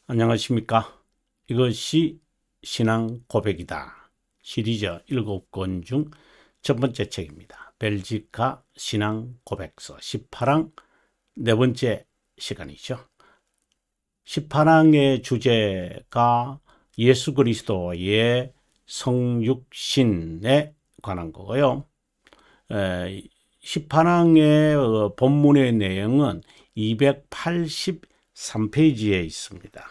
안녕하십니까. 이것이 신앙 고백이다. 시리즈 7권 중 첫 번째 책입니다. 벨지카 신앙 고백서 18항 네 번째 시간이죠. 18항의 주제가 예수 그리스도의 성육신에 관한 거고요. 18항의 본문의 내용은 283페이지에 있습니다.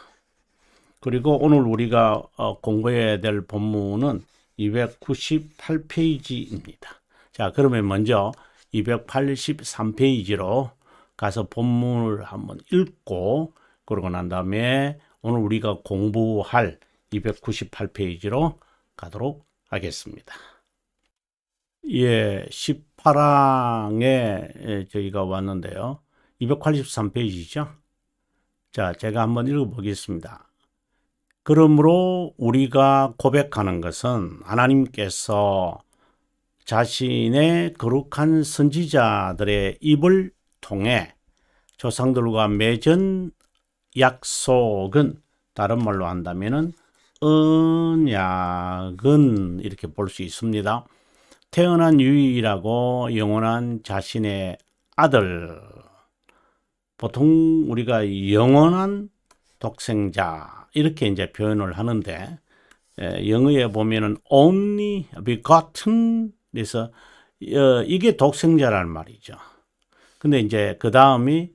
그리고 오늘 우리가 공부해야 될 본문은 298페이지입니다. 자, 그러면 먼저 283페이지로 가서 본문을 한번 읽고 그러고 난 다음에 오늘 우리가 공부할 298페이지로 가도록 하겠습니다. 예, 18항에 저희가 왔는데요. 283페이지죠. 자, 제가 한번 읽어보겠습니다. 그러므로 우리가 고백하는 것은 하나님께서 자신의 거룩한 선지자들의 입을 통해 조상들과 맺은 약속은 다른 말로 한다면은 언약은 이렇게 볼 수 있습니다. 태어난 유일하고 영원한 자신의 아들, 보통 우리가 영원한 독생자 이렇게 이제 표현을 하는데 영어에 보면은 only begotten 그래서 이게 독생자라는 말이죠. 근데 이제 그 다음이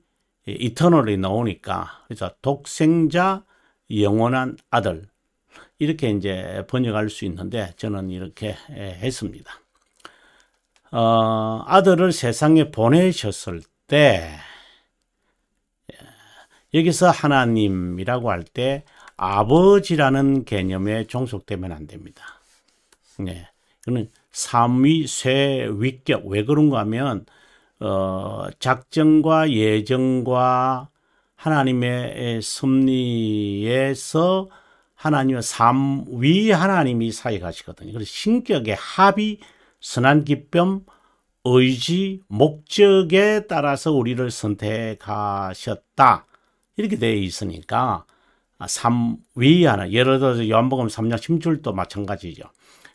eternally 나오니까 그래서 독생자 영원한 아들 이렇게 이제 번역할 수 있는데 저는 이렇게 했습니다. 아들을 세상에 보내셨을 때 여기서 하나님이라고 할 때 아버지라는 개념에 종속되면 안 됩니다. 네, 이거는 삼위 쇠위격 왜 그런가 하면 작정과 예정과 하나님의 섭리에서 하나님의 삼위 하나님이 사이 가시거든요. 그래서 신격의 합의, 선한 기쁨, 의지, 목적에 따라서 우리를 선택하셨다. 이렇게 되어 있으니까 삼위 하나, 예를 들어서 요한복음 3장 10절도 마찬가지죠.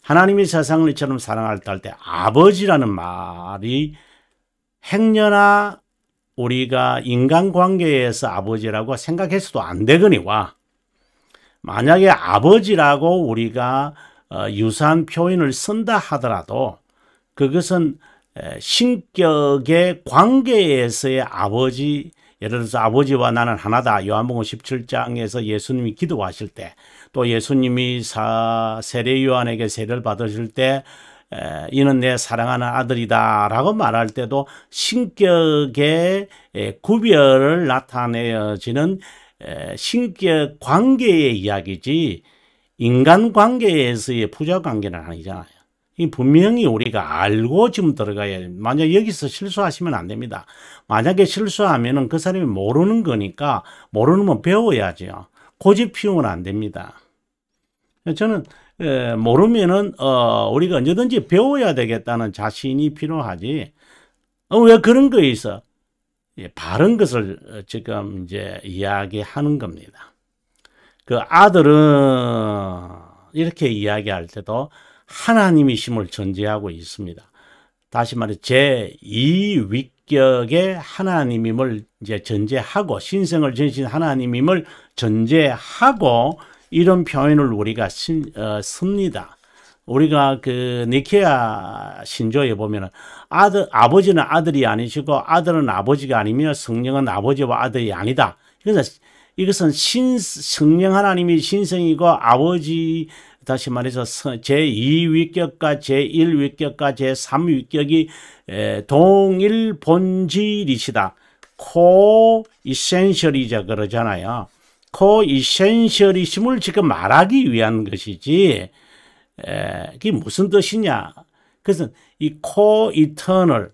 하나님이 세상을 이처럼 사랑할 때 아버지라는 말이 행여나 우리가 인간관계에서 아버지라고 생각해서도 안 되거니와 만약에 아버지라고 우리가 유사한 표현을 쓴다 하더라도 그것은 신격의 관계에서의 아버지, 예를 들어서 아버지와 나는 하나다. 요한복음 17장에서 예수님이 기도하실 때 또 예수님이 세례 요한에게 세례를 받으실 때 이는 내 사랑하는 아들이다 라고 말할 때도 신격의 구별을 나타내어지는 신격 관계의 이야기지 인간관계에서의 부자관계는 아니잖아요. 이 분명히 우리가 알고 지금 들어가야 됩니다. 만약 여기서 실수하시면 안 됩니다. 만약에 실수하면은 그 사람이 모르는 거니까 모르는 건 배워야죠. 고집 피우면 안 됩니다. 저는 모르면은 우리가 언제든지 배워야 되겠다는 자신이 필요하지. 왜 그런 거에 있어? 바른 것을 지금 이제 이야기하는 겁니다. 그 아들은 이렇게 이야기할 때도 하나님이심을 전제하고 있습니다. 다시 말해 제2위격의 하나님임을 이제 전제하고 신성을 전신 하나님임을 전제하고 이런 표현을 우리가 씁니다. 우리가 그 니케아 신조에 보면은 아버지는 아들이 아니시고 아들은 아버지가 아니며 성령은 아버지와 아들이 아니다. 그래서 이것은 성령 하나님이 신성이고 아버지 다시 말해서 제2위격과 제1위격과 제3위격이 동일 본질이시다. 코이센셜이자 그러잖아요. 코이센셜이심을 지금 말하기 위한 것이지 그게 무슨 뜻이냐. 그래서 이 코이터널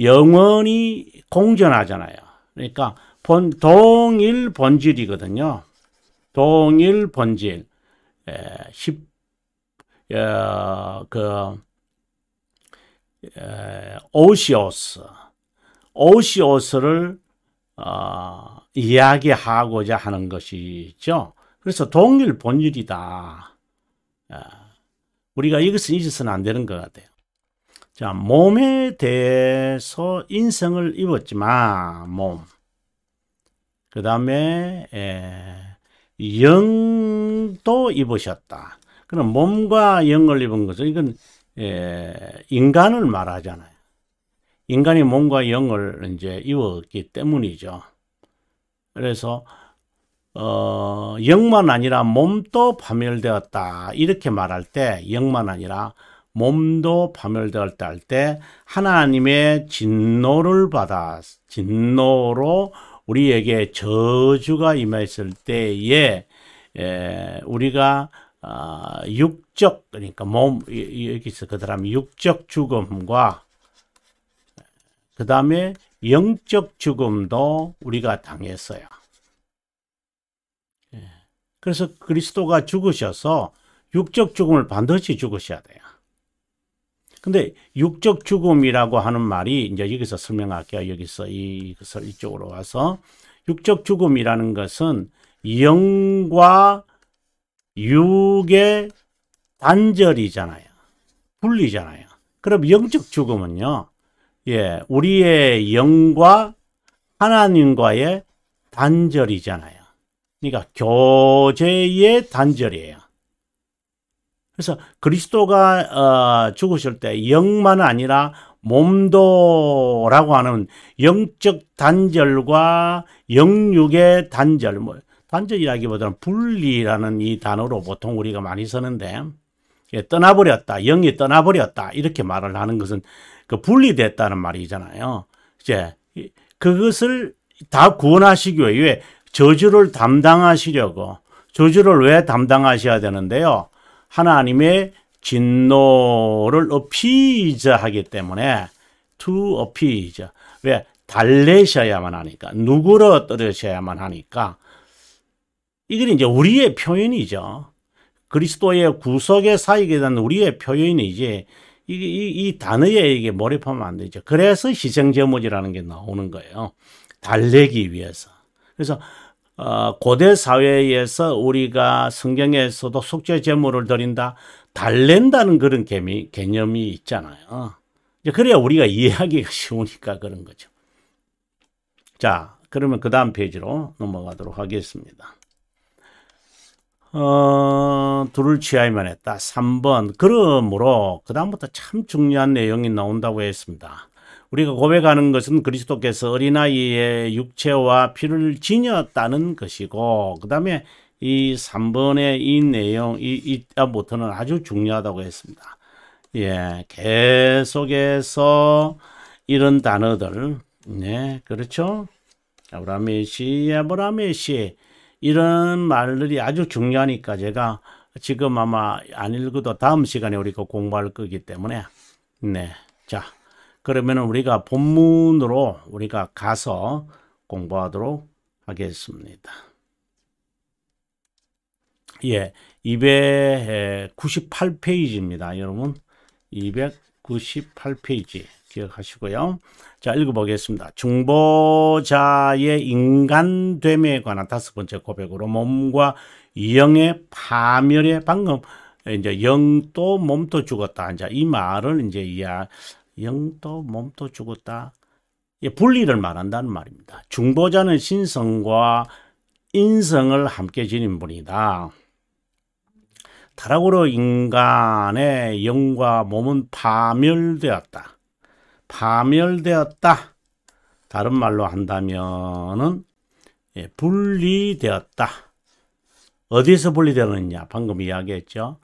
영원히 공존하잖아요. 그러니까 동일 본질이거든요. 동일 본질, 오시오스를 이야기하고자 하는 것이죠. 그래서 동일 본질이다. 우리가 이것은 잊어서는 안 되는 것 같아요. 자, 몸에 대해서 인성을 입었지만 몸, 그 다음에 영도 입으셨다. 그럼 몸과 영을 입은 것은 이건 인간을 말하잖아요. 인간이 몸과 영을 이제 입었기 때문이죠. 그래서 영만 아니라 몸도 파멸되었다. 이렇게 말할 때 영만 아니라 몸도 파멸되었다 할 때 하나님의 진노를 받아 진노로 우리에게 저주가 임했을 때에 우리가 육적 그러니까 몸 여기서 그 다음 육적 죽음과 그 다음에 영적 죽음도 우리가 당했어요. 그래서 그리스도가 죽으셔서 육적 죽음을 반드시 죽으셔야 돼요. 근데 육적 죽음이라고 하는 말이 이제 여기서 설명할게요. 여기서 이것을 이쪽으로 와서 육적 죽음이라는 것은 영과 육의 단절이잖아요. 분리잖아요. 그럼 영적 죽음은요. 우리의 영과 하나님과의 단절이잖아요. 그러니까 교제의 단절이에요. 그래서 그리스도가 죽으실 때 영만 아니라 몸도라고 하는 영적 단절과 영육의 단절, 단절이라기보다는 분리라는 이 단어로 보통 우리가 많이 쓰는데 떠나버렸다, 영이 떠나버렸다 이렇게 말을 하는 것은 그 분리됐다는 말이잖아요. 이제 그것을 다 구원하시기 위해 저주를 담당하시려고 저주를 왜 담당하셔야 되는데요? 하나님의 진노를 appease하기 때문에 to appease 왜 달래셔야만 하니까 누그러뜨리셔야만 하니까 이게 이제 우리의 표현이죠. 그리스도의 구속의 사역에 대한 우리의 표현이지 이 단어에 이게 몰입하면 안 되죠. 그래서 희생제물이라는 게 나오는 거예요. 달래기 위해서. 그래서 고대 사회에서 우리가 성경에서도 속죄 제물을 드린다, 달랜다는 그런 개념이 있잖아요. 그래야 우리가 이해하기가 쉬우니까 그런 거죠. 자, 그러면 그 다음 페이지로 넘어가도록 하겠습니다. 둘을 취하여만 했다. 3번. 그러므로 그 다음부터 참 중요한 내용이 나온다고 했습니다. 우리가 고백하는 것은 그리스도께서 어린아이의 육체와 피를 지녔다는 것이고 그 다음에 이 3번의 이 내용 이때부터는 아주 중요하다고 했습니다. 계속해서 이런 단어들 그렇죠? 아브라메시 이런 말들이 아주 중요하니까 제가 지금 아마 안 읽어도 다음 시간에 우리가 공부할 거기 때문에 자 그러면 우리가 본문으로 우리가 가서 공부하도록 하겠습니다. 298페이지입니다. 여러분 298페이지 기억하시고요. 자, 읽어보겠습니다. 중보자의 인간됨에 관한 5번째 고백으로 몸과 영의 파멸에 방금 이제 영도 몸도 죽었다. 이제 이 말을 이제 영도 몸도 죽었다. 분리를 말한다는 말입니다. 중보자는 신성과 인성을 함께 지닌 분이다. 타락으로 인간의 영과 몸은 파멸되었다. 다른 말로 한다면은 분리되었다. 어디서 분리되느냐? 방금 이야기했죠.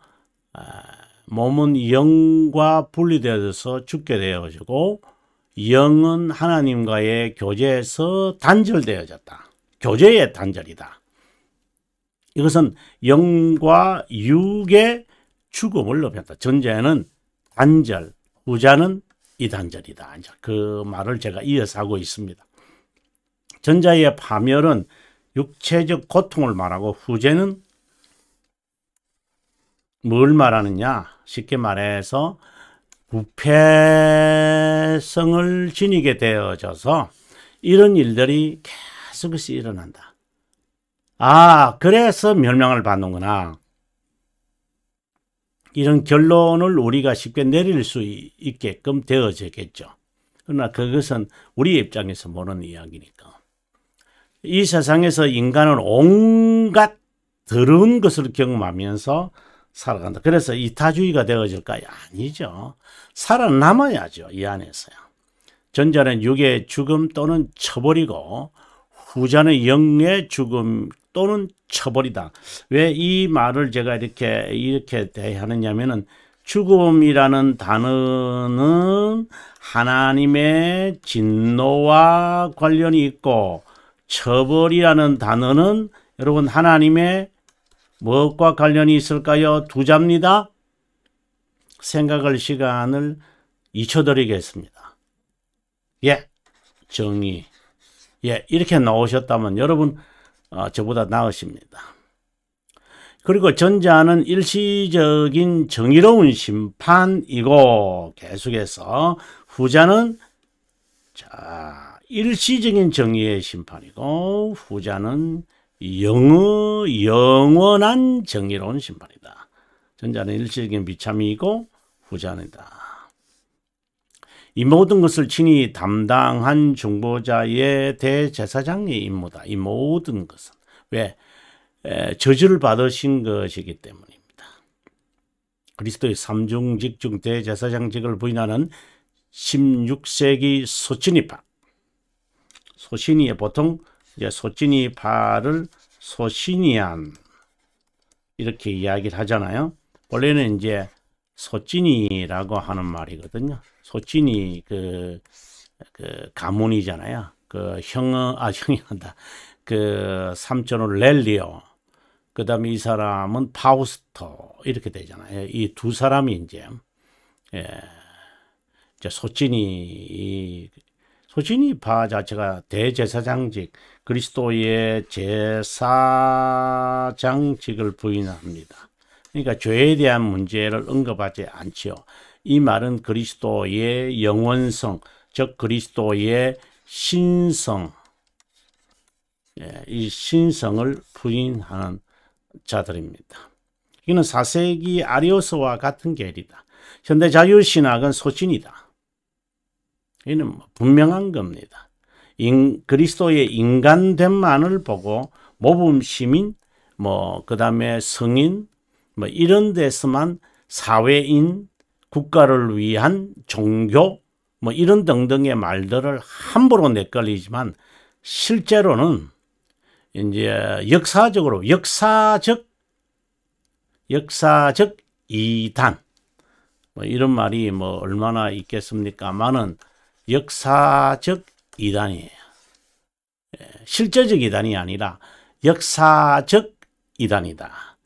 몸은 영과 분리되어서 죽게 되어지고 영은 하나님과의 교제에서 단절되어졌다. 교제의 단절이다. 이것은 영과 육의 죽음을 의미한다. 전자는 단절, 후자는 이단절이다. 그 말을 제가 이어서 하고 있습니다. 전자의 파멸은 육체적 고통을 말하고 후제는 뭘 말하느냐? 쉽게 말해서 부패성을 지니게 되어져서 이런 일들이 계속 것이 일어난다. 아, 그래서 멸망을 받는구나. 이런 결론을 우리가 쉽게 내릴 수 있게끔 되어지겠죠. 그러나 그것은 우리 입장에서 모르는 이야기니까. 이 세상에서 인간은 온갖 더러운 것을 경험하면서 살아간다. 그래서 이타주의가 되어질까요? 아니죠. 살아남아야죠. 이 안에서요. 전자는 육의 죽음 또는 처벌이고 후자는 영의 죽음 또는 처벌이다. 왜 이 말을 제가 이렇게 대하느냐면은 죽음이라는 단어는 하나님의 진노와 관련이 있고 처벌이라는 단어는 여러분 하나님의 무엇과 관련이 있을까요? 두 자입니다. 생각할 시간을 2초 드리겠습니다. 예, 정의. 예, 이렇게 나오셨다면 여러분 저보다 나으십니다. 그리고 전자는 일시적인 정의로운 심판이고 계속해서 후자는 일시적인 정의의 심판이고 후자는 영원한 정의로운 심판이다. 전자는 일시적인 비참이고 후자는다. 이 모든 것을 친히 담당한 중보자의 대제사장의 임무다. 이 모든 것은 왜? 저주를 받으신 것이기 때문입니다. 그리스도의 삼중직 중 대제사장직을 부인하는 16세기 소치니파. 소시니에 보통 이제 소치니파를 소시니안 이렇게 이야기를 하잖아요. 원래는 이제 소찐이라고 하는 말이거든요. 소찐이 그 가문이잖아요. 형이 한다. 그 삼촌은 렐리오. 그 다음에 이 사람은 파우스토. 이렇게 되잖아요. 이 두 사람이 이제 소찐이파 자체가 대제사장직, 그리스도의 제사장직을 부인합니다. 그러니까 죄에 대한 문제를 언급하지 않지요. 이 말은 그리스도의 영원성, 즉 그리스도의 신성, 이 신성을 부인하는 자들입니다. 이는 4세기 아리오스와 같은 계열이다. 현대 자유신학은 소진이다. 이는 분명한 겁니다. 그리스도의 인간됨만을 보고 모범 시민, 그 다음에 성인, 이런 데서만 사회인, 국가를 위한 종교, 이런 등등의 말들을 함부로 내걸리지만 실제로는 이제 역사적 이단, 이런 말이 얼마나 있겠습니까만은 역사적 이단이에요. 실제적 이단이 아니라 역사적 이단이다.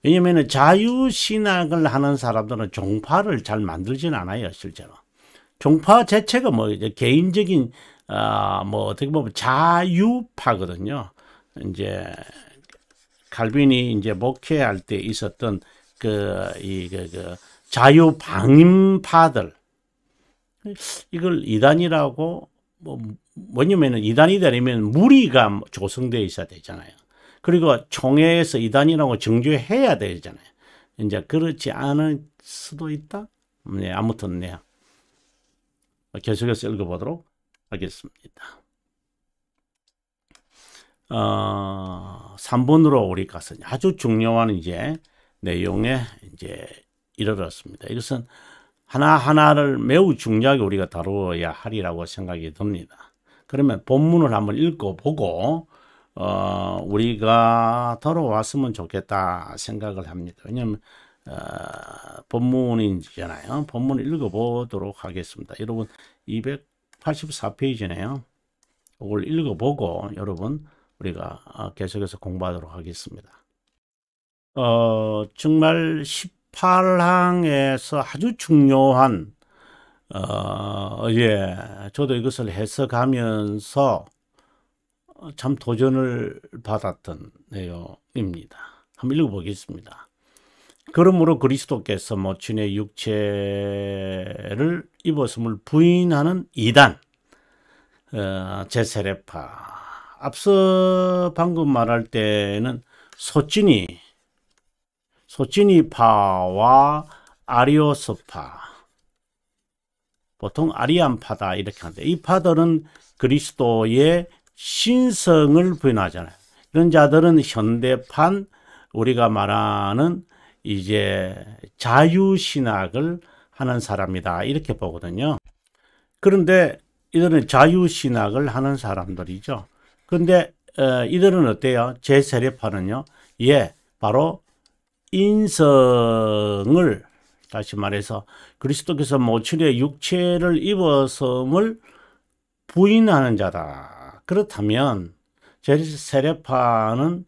왜냐하면 자유신학을 하는 사람들은 종파를 잘 만들진 않아요, 실제로. 종파 자체가 개인적인, 어떻게 보면 자유파거든요. 이제, 칼빈이 이제 목회할 때 있었던 자유방임파들. 이걸 이단이라고, 뭐냐면은 이단이 되려면 무리가 조성되어 있어야 되잖아요. 그리고 총회에서 이단이라고 정죄해야 되잖아요. 이제 그렇지 않을 수도 있다. 네, 아무튼 네. 계속해서 읽어보도록 하겠습니다. 3번으로 우리 가서 아주 중요한 이제 내용에 이제 이르렀습니다. 이것은 하나하나를 매우 중요하게 우리가 다루어야 하리라고 생각이 듭니다. 그러면 본문을 한번 읽어보고 우리가 돌아왔으면 좋겠다 생각을 합니다. 왜냐하면 본문이잖아요. 본문을 읽어보도록 하겠습니다. 여러분 284페이지네요. 이걸 읽어보고 여러분 우리가 계속해서 공부하도록 하겠습니다. 정말 18항에서 아주 중요한 저도 이것을 해석하면서 참 도전을 받았던 내용입니다. 한번 읽어보겠습니다. 그러므로 그리스도께서 모친의 육체를 입었음을 부인하는 이단, 제세례파, 앞서 방금 말할 때는 소찐이파와 아리오스파, 보통 아리안파다 이렇게 하는데, 이 파들은 그리스도의 신성을 부인하잖아요. 이런 자들은 현대판 우리가 말하는 이제 자유신학을 하는 사람이다 이렇게 보거든요. 그런데 이들은 자유신학을 하는 사람들이죠. 그런데 이들은 어때요? 제 세례파는요. 바로 인성을, 다시 말해서 그리스도께서 모친의 육체를 입었음을 부인하는 자다. 그렇다면 제 세례파는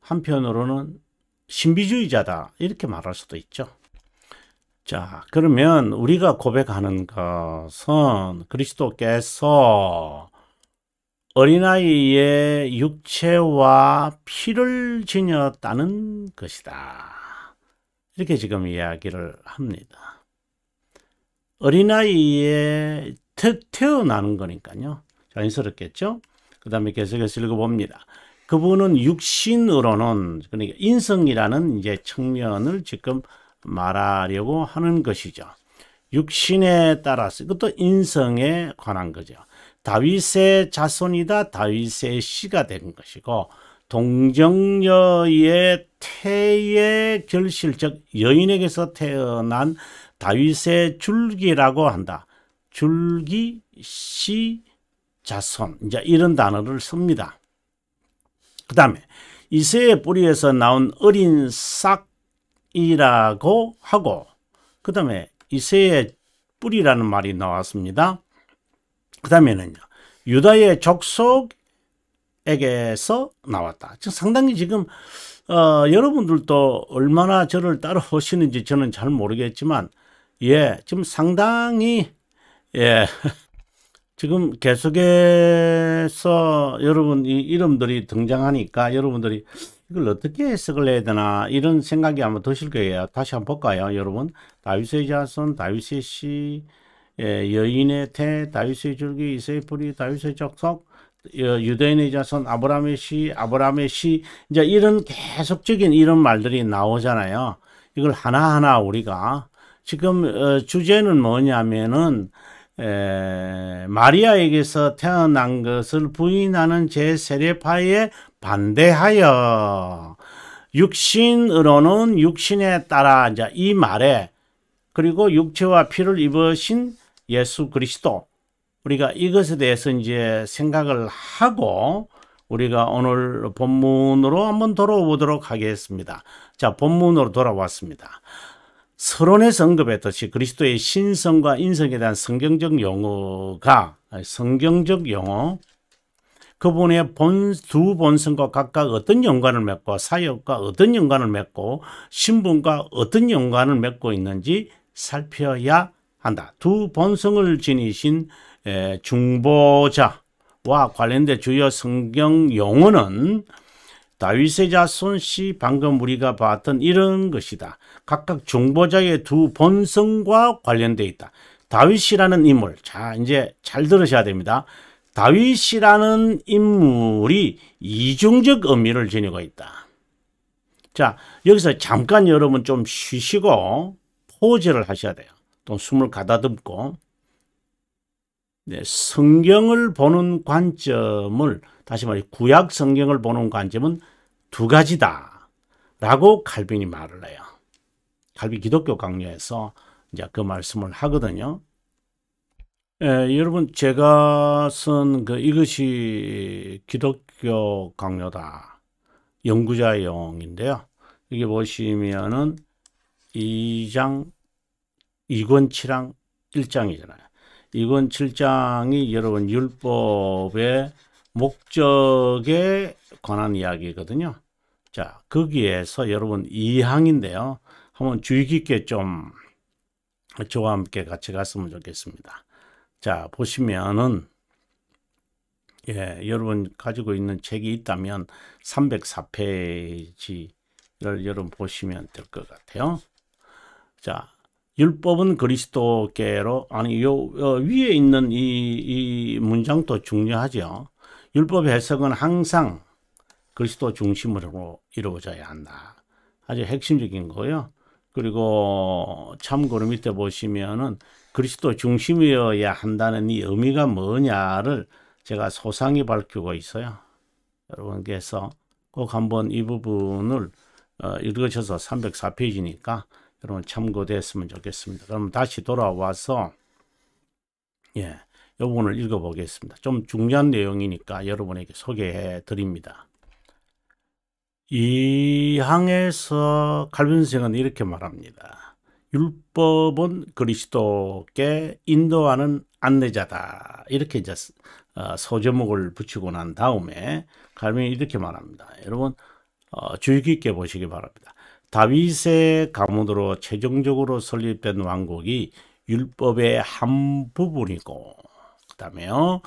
한편으로는 신비주의자다 이렇게 말할 수도 있죠. 자, 그러면 우리가 고백하는 것은 그리스도께서 어린아이의 육체와 피를 지녔다는 것이다. 이렇게 지금 이야기를 합니다. 어린아이에 태어나는 거니까요. 자연스럽겠죠? 그 다음에 계속해서 읽어봅니다. 그분은 육신으로는, 그러니까 인성이라는 이제 측면을 지금 말하려고 하는 것이죠. 육신에 따라서, 이것도 인성에 관한 거죠. 다윗의 자손이다, 다윗의 씨가 된 것이고, 동정녀의 태의 결실적 여인에게서 태어난 다윗의 줄기라고 한다. 줄기, 씨, 자손, 이제 이런 단어를 씁니다. 그 다음에 이새의 뿌리에서 나온 어린 싹이라고 하고, 그 다음에 이새의 뿌리라는 말이 나왔습니다. 그 다음에는요, 유다의 족속에게서 나왔다. 상당히 지금 여러분들도 얼마나 저를 따라오시는지 저는 잘 모르겠지만, 지금 상당히 지금 계속해서 여러분 이 이름들이 등장하니까 여러분들이 이걸 어떻게 해석을 해야 되나 이런 생각이 아마 드실 거예요. 다시 한번 볼까요, 여러분? 다윗의 자손, 다윗의 씨, 여인의 태, 다윗의 줄기, 이새의 뿌리, 다윗의 족속, 유대인의 자손, 아브라함의 씨, 이제 이런 계속적인 이런 말들이 나오잖아요. 이걸 하나하나 우리가 지금 주제는 뭐냐면은 마리아에게서 태어난 것을 부인하는 제 세례파에 반대하여 육신으로는 육신에 따라 이제 이 말에, 그리고 육체와 피를 입으신 예수 그리스도, 우리가 이것에 대해서 이제 생각을 하고 우리가 오늘 본문으로 한번 돌아오도록 하겠습니다. 자, 본문으로 돌아왔습니다. 서론에서 언급했듯이 그리스도의 신성과 인성에 대한 성경적 용어, 그분의 두 본성과 각각 어떤 연관을 맺고, 사역과 어떤 연관을 맺고, 신분과 어떤 연관을 맺고 있는지 살펴야 한다. 두 본성을 지니신 중보자와 관련된 주요 성경 용어는 다윗의 자손 씨, 방금 우리가 봤던 이런 것이다. 각각 중보자의 두 본성과 관련되어 있다. 다윗이라는 인물, 자, 이제 잘 들으셔야 됩니다. 다윗이라는 인물이 이중적 의미를 지니고 있다. 자, 여기서 잠깐 여러분 좀 쉬시고 포즈를 하셔야 돼요. 또 숨을 가다듬고, 성경을 보는 관점을, 다시 말해 구약 성경을 보는 관점은 두 가지다 라고 칼빈이 말을 해요. 칼빈 기독교 강요에서 이제 그 말씀을 하거든요. 여러분, 제가 쓴 이것이 기독교 강요다 연구자용인데요. 여기 보시면은 2장 2권 7항 1장이잖아요. 2권 7장이 여러분 율법의 목적에 관한 이야기거든요. 자, 거기에서 여러분 2항인데요. 한번 주의 깊게 좀 저와 함께 같이 갔으면 좋겠습니다. 자, 보시면은 여러분 가지고 있는 책이 있다면 304페이지를 여러분 보시면 될 것 같아요. 자, 율법은 그리스도께로, 위에 있는 이 문장도 중요하죠. 율법의 해석은 항상 그리스도 중심으로 이루어져야 한다. 아주 핵심적인 거고요. 그리고 참고로 밑에 보시면은 그리스도 중심이어야 한다는 이 의미가 뭐냐를 제가 소상히 밝히고 있어요. 여러분께서 꼭 한번 이 부분을 읽으셔서 304페이지니까 여러분 참고됐으면 좋겠습니다. 그럼 다시 돌아와서 이 부분을 읽어보겠습니다. 좀 중요한 내용이니까 여러분에게 소개해 드립니다. 이 항에서 칼빈 선생은 이렇게 말합니다. 율법은 그리스도께 인도하는 안내자다. 이렇게 이제 소제목을 붙이고 난 다음에 칼빈이 이렇게 말합니다. 여러분 주의 깊게 보시기 바랍니다. 다윗의 가문으로 최종적으로 설립된 왕국이 율법의 한 부분이고, 그 다음에요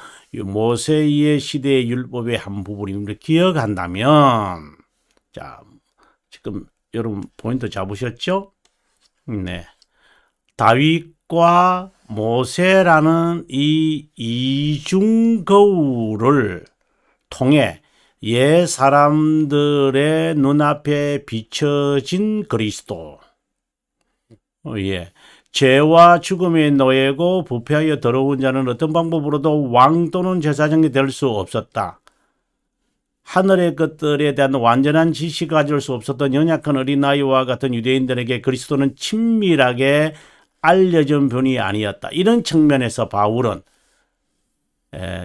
모세의 시대의 율법의 한 부분임을 기억한다면, 자 지금 여러분 포인트 잡으셨죠? 네, 다윗과 모세라는 이 이중 거울을 통해 옛 사람들의 눈앞에 비춰진 그리스도, 죄와 죽음의 노예고 부패하여 더러운 자는 어떤 방법으로도 왕 또는 제사장이 될 수 없었다. 하늘의 것들에 대한 완전한 지식을 가질 수 없었던 연약한 어린아이와 같은 유대인들에게 그리스도는 친밀하게 알려진 분이 아니었다. 이런 측면에서 바울은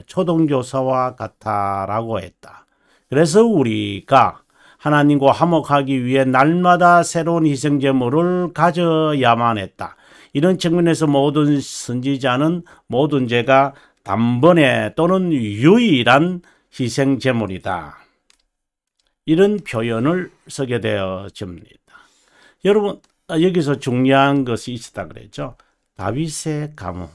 초동교사와 같다라고 했다. 그래서 우리가 하나님과 화목하기 위해 날마다 새로운 희생제물을 가져야만 했다. 이런 측면에서 모든 선지자는 모든 죄가 단번에 또는 유일한 희생제물이다. 이런 표현을 쓰게 되어집니다. 여러분 여기서 중요한 것이 있었다 그랬죠. 다윗의 가문,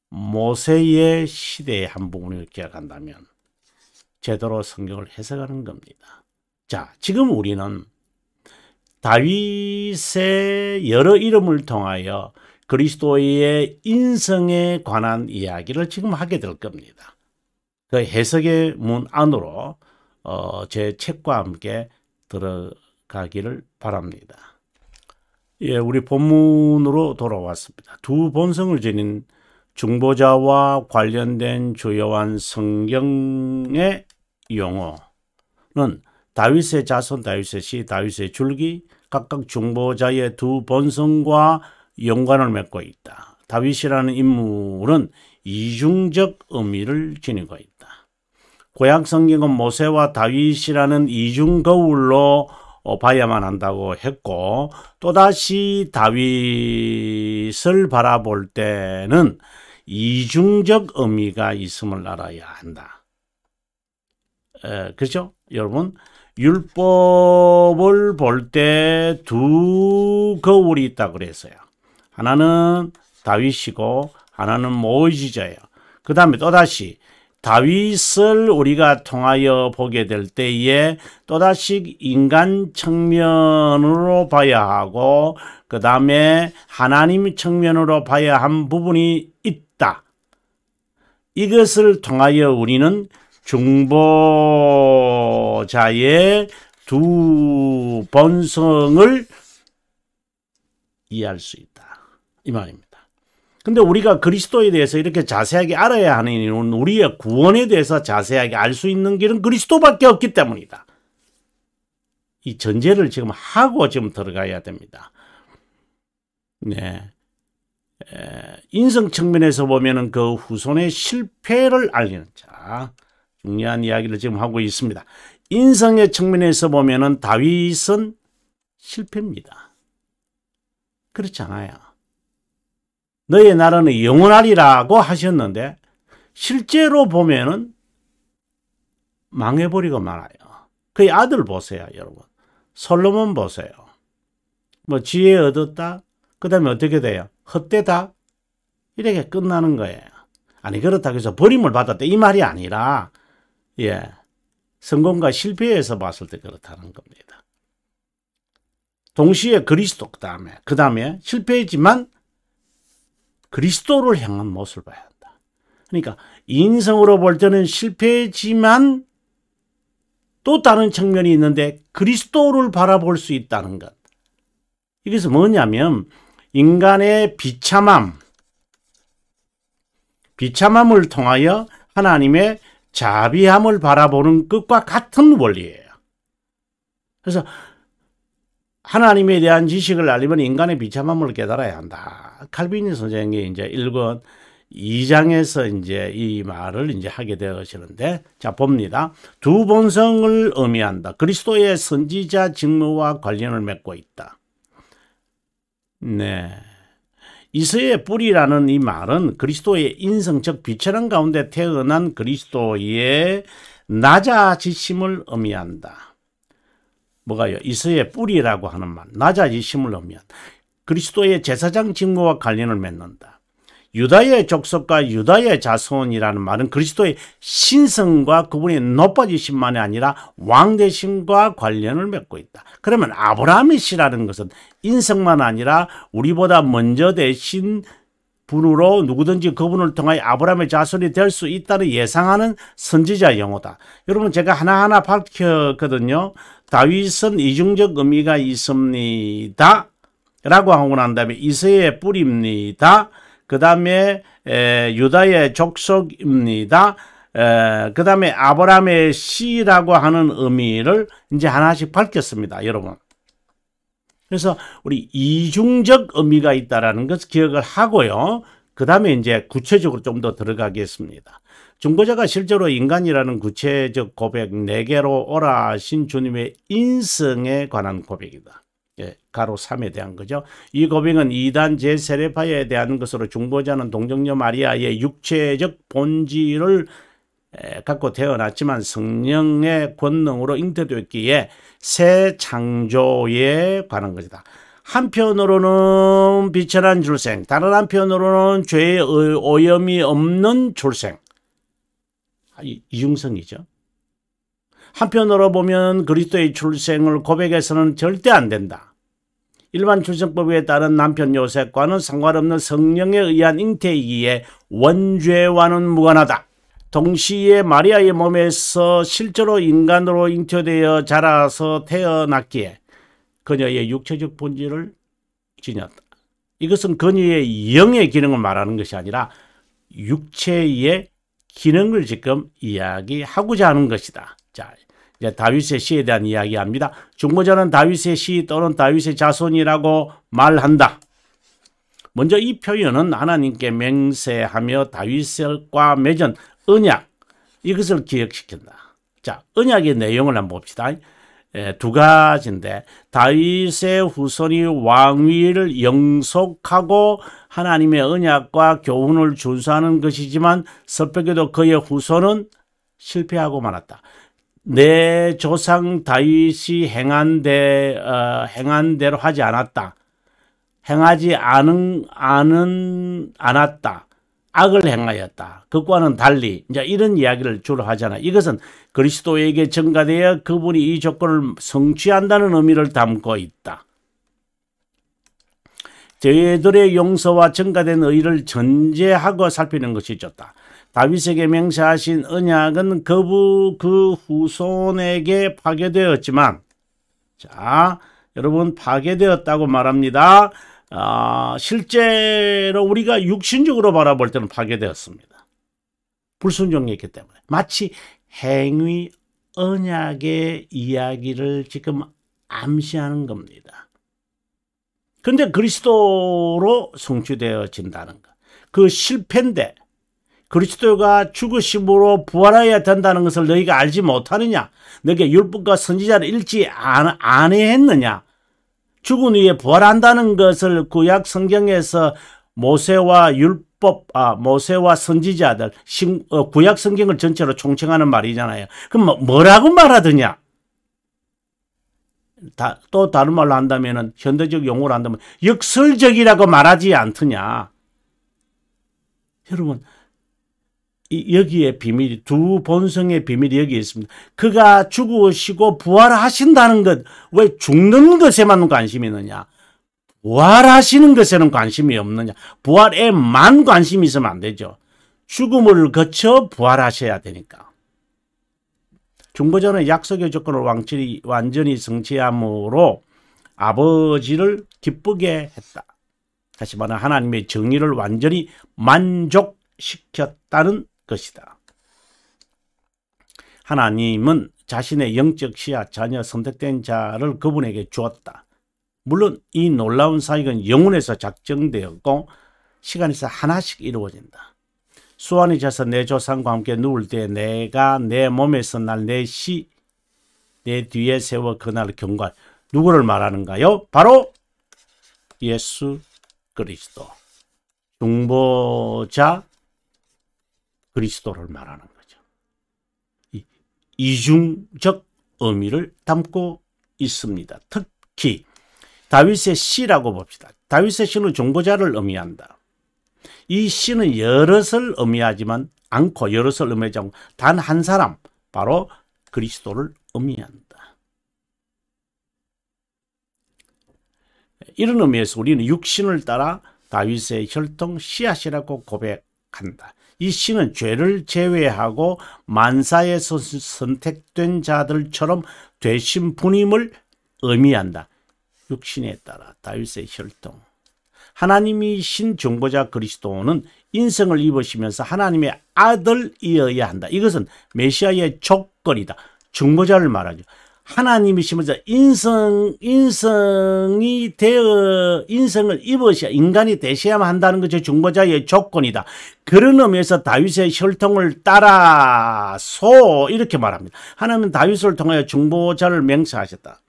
모세의 시대의 한 부분을 기억한다면 제대로 성경을 해석하는 겁니다. 자, 지금 우리는 다윗의 여러 이름을 통하여 그리스도의 인성에 관한 이야기를 지금 하게 될 겁니다. 그 해석의 문 안으로 제 책과 함께 들어가기를 바랍니다. 우리 본문으로 돌아왔습니다. 두 본성을 지닌 중보자와 관련된 주요한 성경의 용어는 다윗의 자손, 다윗의 시, 다윗의 줄기, 각각 중보자의 두 본성과 연관을 맺고 있다. 다윗이라는 인물은 이중적 의미를 지니고 있다. 구약 성경은 모세와 다윗이라는 이중 거울로 봐야만 한다고 했고, 또다시 다윗을 바라볼 때는 이중적 의미가 있음을 알아야 한다. 그렇죠? 여러분, 율법을 볼 때 두 거울이 있다고 그랬어요. 하나는 다윗이고 하나는 모이지자예요. 그 다음에 또다시 다윗을 우리가 통하여 보게 될 때에 또다시 인간 측면으로 봐야 하고, 그 다음에 하나님 측면으로 봐야 한 부분이 있다. 이것을 통하여 우리는 중보자의 두 본성을 이해할 수 있다. 이 말입니다. 근데 우리가 그리스도에 대해서 이렇게 자세하게 알아야 하는 이유는 우리의 구원에 대해서 자세하게 알 수 있는 길은 그리스도밖에 없기 때문이다. 이 전제를 지금 하고 지금 들어가야 됩니다. 네. 인성 측면에서 보면은 그 후손의 실패를 알리는 자, 중요한 이야기를 지금 하고 있습니다. 인성의 측면에서 보면은 다윗은 실패입니다. 그렇지 않아요. 너의 나라는 영원하리라고 하셨는데 실제로 보면은 망해버리고 말아요. 그의 아들 보세요, 여러분. 솔로몬 보세요. 뭐 지혜 얻었다. 그 다음에 어떻게 돼요? 헛되다. 이렇게 끝나는 거예요. 아니 그렇다고 해서 버림을 받았다 이 말이 아니라 성공과 실패에서 봤을 때 그렇다는 겁니다. 동시에 그리스도 그 다음에 실패했지만 그리스도를 향한 모습을 봐야 한다. 그러니까 인성으로 볼 때는 실패지만 또 다른 측면이 있는데 그리스도를 바라볼 수 있다는 것. 이것은 뭐냐면 인간의 비참함을 통하여 하나님의 자비함을 바라보는 것과 같은 원리예요. 그래서 하나님에 대한 지식을 알려면 인간의 비참함을 깨달아야 한다. 칼빈 선생이 이제 읽은 2장에서 이제 이 말을 이제 하게 되어지는데, 자, 봅니다. 두 본성을 의미한다. 그리스도의 선지자 직무와 관련을 맺고 있다. 네. 이서의 뿌리라는 이 말은 그리스도의 인성, 즉 비천한 가운데 태어난 그리스도의 낮아지심을 의미한다. 뭐가요? 이서의 뿌리라고 하는 말, 낮아지심을 의미한다. 그리스도의 제사장 직무와 관련을 맺는다. 유다의 족속과 유다의 자손이라는 말은 그리스도의 신성과 그분의 높아지심만이 아니라 왕되심과 관련을 맺고 있다. 그러면 아브라함의 씨라는 것은 인성만 아니라 우리보다 먼저 되신 분으로 누구든지 그분을 통하여 아브라함의 자손이 될 수 있다는 예상하는 선지자 용어다. 여러분, 제가 하나하나 밝혔거든요. 다윗은 이중적 의미가 있습니다 라고 하고 난 다음에 이새의 뿌리입니다. 그 다음에 유다의 족속입니다. 그 다음에 아브라함의 씨라고 하는 의미를 이제 하나씩 밝혔습니다, 여러분. 그래서 우리 이중적 의미가 있다라는 것을 기억을 하고요. 그 다음에 이제 구체적으로 좀 더 들어가겠습니다. 중보자가 실제로 인간이라는 구체적 고백 4개로 오라 하신 주님의 인성에 관한 고백이다. 예, 가로 3에 대한 거죠. 이 고백은 이단 제세례파에 대한 것으로 중보자는 동정녀 마리아의 육체적 본질을 갖고 태어났지만 성령의 권능으로 잉태되었기에 새 창조에 관한 것이다. 한편으로는 비천한 출생, 다른 한편으로는 죄의 오염이 없는 출생. 이중성이죠. 한편으로 보면 그리스도의 출생을 고백해서는 절대 안 된다. 일반 출생법에 따른 남편 요셉과는 상관없는 성령에 의한 잉태이기에 원죄와는 무관하다. 동시에 마리아의 몸에서 실제로 인간으로 잉태되어 자라서 태어났기에 그녀의 육체적 본질을 지녔다. 이것은 그녀의 영의 기능을 말하는 것이 아니라 육체의 기능을 지금 이야기하고자 하는 것이다. 자, 이제 다윗의 씨에 대한 이야기합니다. 중보자는 다윗의 씨 또는 다윗의 자손이라고 말한다. 먼저 이 표현은 하나님께 맹세하며 다윗과 맺은 언약, 이것을 기억시킨다. 자, 언약의 내용을 한번 봅시다. 두 가지인데, 다윗의 후손이 왕위를 영속하고 하나님의 언약과 교훈을 준수하는 것이지만 설득에도 그의 후손은 실패하고 말았다. 내 조상 다윗이 행한 대로 하지 않았다. 행하지 않았다. 악을 행하였다. 그과는 달리 이제 이런 이야기를 주로 하잖아. 이것은 그리스도에게 전가되어 그분이 이 조건을 성취한다는 의미를 담고 있다. 저희들의 용서와 전가된 의를 전제하고 살피는 것이 좋다. 다윗에게 맹세하신 언약은 그 후손에게 파괴되었지만, 자, 여러분, 파괴되었다고 말합니다. 실제로 우리가 육신적으로 바라볼 때는 파괴되었습니다. 불순종했기 때문에. 마치 행위 언약의 이야기를 지금 암시하는 겁니다. 근데 그리스도로 성취되어진다는 것. 그 실패인데 그리스도가 죽으심으로 부활해야 된다는 것을 너희가 알지 못하느냐? 너희가 율법과 선지자를 읽지 아니했느냐? 죽은 후에 부활한다는 것을 구약 성경에서 모세와 선지자들, 구약 성경을 전체로 총칭하는 말이잖아요. 그럼 뭐라고 말하더냐? 또 다른 말로 한다면은, 현대적 용어로 한다면, 역설적이라고 말하지 않더냐? 여러분, 여기에 비밀이, 두 본성의 비밀이 여기 있습니다. 그가 죽으시고 부활하신다는 것, 왜 죽는 것에만 관심이 있느냐? 부활하시는 것에는 관심이 없느냐? 부활에만 관심이 있으면 안 되죠. 죽음을 거쳐 부활하셔야 되니까. 중보자는 약속의 조건을 완전히 성취함으로 아버지를 기쁘게 했다. 다시 말하면 하나님의 정의를 완전히 만족시켰다는 것이다. 하나님은 자신의 영적 시야 자녀 선택된 자를 그분에게 주었다. 물론 이 놀라운 사역은 영혼에서 작정되었고 시간에서 하나씩 이루어진다. 수완이 자서 내 조상과 함께 누울 때 내가 내 몸에서 날 내 뒤에 세워 그날을 경고할. 누구를 말하는가요? 바로 예수 그리스도. 중보자 그리스도를 말하는 거죠. 이중적 의미를 담고 있습니다. 특히 다윗의 시라고 봅시다. 다윗의 시는 중보자를 의미한다. 이 시는 여럿을 의미하지만 않고 여럿을 의미하지 않고 단 한 사람, 바로 그리스도를 의미한다. 이런 의미에서 우리는 육신을 따라 다윗의 혈통 씨앗이라고 고백한다. 이 시는 죄를 제외하고 만사에서 선택된 자들처럼 되신 분임을 의미한다. 육신에 따라 다윗의 혈통. 하나님이신 중보자 그리스도는 인성을 입으시면서 하나님의 아들이어야 한다. 이것은 메시아의 조건이다. 중보자를 말하죠. 하나님이시면서 인성을 입으셔야, 인간이 되셔야만 한다는 것이 중보자의 조건이다. 그런 의미에서 다윗의 혈통을 따라서 이렇게 말합니다. 하나님은 다윗을 통하여 중보자를 맹세하셨다.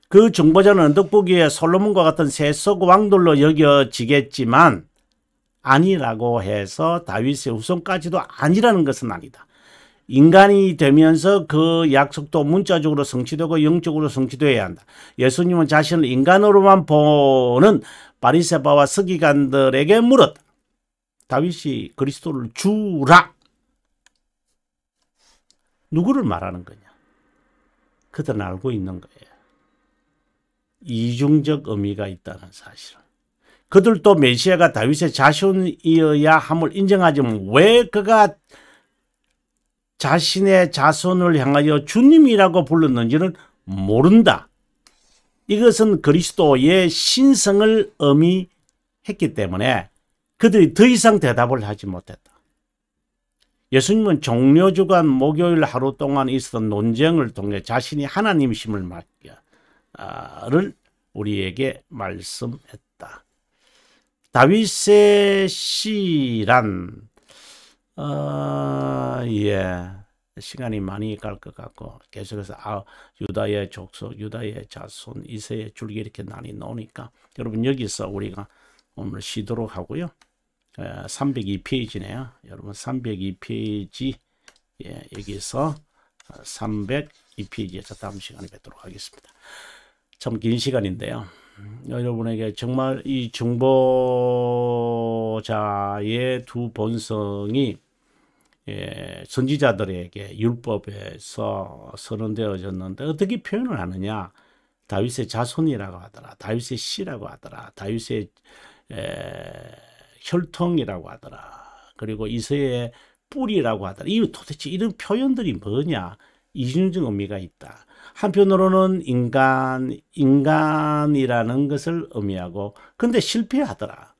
그 중보자는 언덕보기에 솔로몬과 같은 세속 왕들로 여겨지겠지만 아니라고 해서 다윗의 후손까지도 아니라는 것은 아니다. 인간이 되면서 그 약속도 문자적으로 성취되고 영적으로 성취되어야 한다. 예수님은 자신을 인간으로만 보는 바리새파와 서기관들에게 물었다. 다윗이 그리스도를 주라. 누구를 말하는 거냐? 그들은 알고 있는 거예요. 이중적 의미가 있다는 사실을. 그들도 메시아가 다윗의 자손이어야 함을 인정하지만 왜 그가 자신의 자손을 향하여 주님이라고 불렀는지는 모른다. 이것은 그리스도의 신성을 의미했기 때문에 그들이 더 이상 대답을 하지 못했다. 예수님은 종려주간 목요일 하루 동안 있었던 논쟁을 통해 자신이 하나님이심을 를 우리에게 말씀했다. 다윗의 시란 시간이 많이 갈 것 같고 계속해서 유다의 족속, 유다의 자손, 이새의 줄기 이렇게 나뉘니까 여러분 여기서 우리가 오늘 쉬도록 하고요. 302페이지네요. 여러분 302페이지 여기서 302페이지에서 다음 시간에 뵙도록 하겠습니다. 참 긴 시간인데요. 여러분에게 정말 이 중보자의 두 본성이 선지자들에게 율법에서 선언되어졌는데 어떻게 표현을 하느냐? 다윗의 자손이라고 하더라. 다윗의 씨라고 하더라. 다윗의 혈통이라고 하더라. 그리고 이새의 뿌리라고 하더라. 이 도대체 이런 표현들이 뭐냐? 이중적 의미가 있다. 한편으로는 인간이라는 것을 의미하고 근데 실패하더라.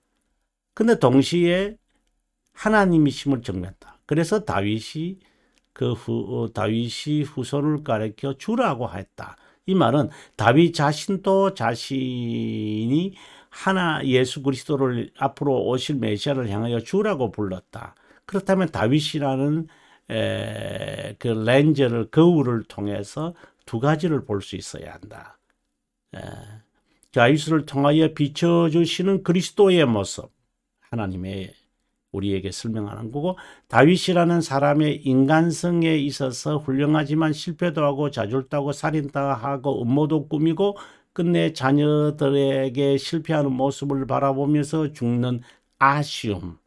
근데 동시에 하나님이심을 증명했다. 그래서 다윗이 다윗이 후손을 가르쳐 주라고 했다. 이 말은 다윗 자신도 자신이 예수 그리스도를 앞으로 오실 메시아를 향하여 주라고 불렀다. 그렇다면 다윗이라는 그 렌즈를 거울을 통해서 두 가지를 볼 수 있어야 한다. 다윗을 통하여 비춰주시는 그리스도의 모습, 하나님의 우리에게 설명하는 거고, 다윗이라는 사람의 인간성에 있어서 훌륭하지만 실패도 하고 자줄도 하고 살인도 하고 음모도 꾸미고 끝내 자녀들에게 실패하는 모습을 바라보면서 죽는 아쉬움.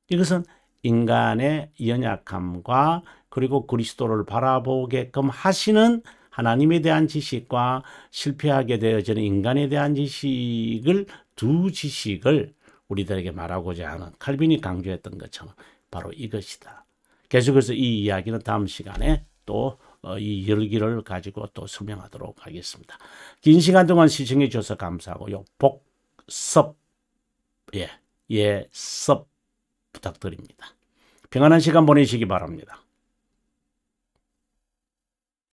이것은 인간의 연약함과 그리고 그리스도를 바라보게끔 하시는 하나님에 대한 지식과 실패하게 되어지는 인간에 대한 지식을, 두 지식을 우리들에게 말하고자 하는 칼빈이 강조했던 것처럼 바로 이것이다. 계속해서 이 이야기는 다음 시간에 또 이 열기를 가지고 또 설명하도록 하겠습니다. 긴 시간 동안 시청해 주셔서 감사하고요. 복습, 섭 부탁드립니다. 평안한 시간 보내시기 바랍니다.